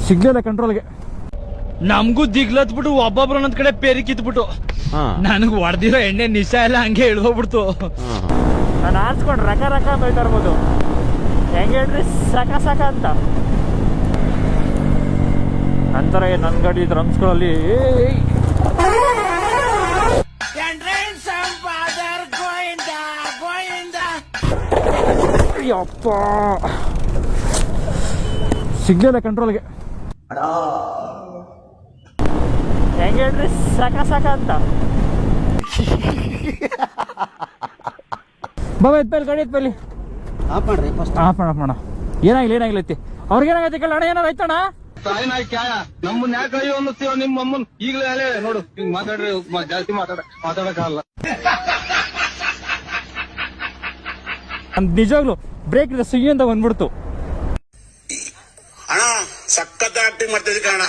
ಸಿಗ್ಲಿಲ್ಲ ಕಂಟ್ರೋಲ್ಗೆ. ನಮಗೂ ದಿಗ್ಲತ್ಬಿಟ್ಟು ಒಬ್ಬೊಬ್ರು ಒಂದೊಂದ್ ಕಡೆ ಪೇರಿ ಕಿತ್ಬಿಟ್ಟು ನನಗ್ ಹೊಡೆದಿರೋ ಎಣ್ಣೆ ನಿಶಾ ಎಲ್ಲ ಹಂಗೆ ಇಳ್ದೋಗ್ಬಿಡ್ತು. ನಾನು ಆರಿಸ್ಕೊಂಡು ರಕ ರಕ ಅಂತ ಹೋಯ್ತಾ ಇರ್ಬೋದು. ಹೆಂಗೆ ಹೇಳ್ರಿ, ಸಕ ಸಕ ಅಂತ. ನಂತರ ನನ್ನ ಗಾಡಿ ಡ್ರಮ್ಸ್ಗಳಲ್ಲಿ ಅಪ್ಪ ಸಿಗ್ಲಿಲ್ಲ ಕಂಟ್ರೋಲ್ಗೆ. ಹೆಂಗೆ ಹೇಳ್ರಿ, ಸಕ ಸಕ ಅಂತ. ಬಾಬಾ ಎತ್ಪಲ್ಲಿ ಗಾಡಿ ಎತ್ಪಲ್ಲಿ ಆಫ್ ಮಾಡ. ಏನಾಗಿಲ್ಲ ಐತಿ ಅವ್ರಿಗೇನಾಗೈತಿ ಕಲ್ಲ ಅಣ್ಣ, ಏನಾರು ಆಯ್ತಣ್ಣ. ನಮ್ಮನ್ನ ಯಾಕೆ ಅಯ್ಯೋ ಅನ್ನಿಸ್ತೀವ ನಿಮ್ಮ ಅಮ್ಮನ್ ಈಗಲೇ ಅಲ್ಲೇ ನೋಡು ಹಿಂಗ್ ಮಾತಾಡ್ರಿ, ಜಾಸ್ತಿ ಮಾತಾಡಕ್ಕಾಗಲ್ಲ. ನಿಜವಾಗ್ಲು ಬ್ರೇಕ್ ಇದೆ ಸುಯ್ಯಿ ಅಂತ ಬಂದ್ಬಿಡ್ತು. ಅಣ್ಣ ಸಖತ್ ಆಕ್ಟಿಂಗ್ ಮಾಡ್ತಿದ್ದೆ ಕಣ.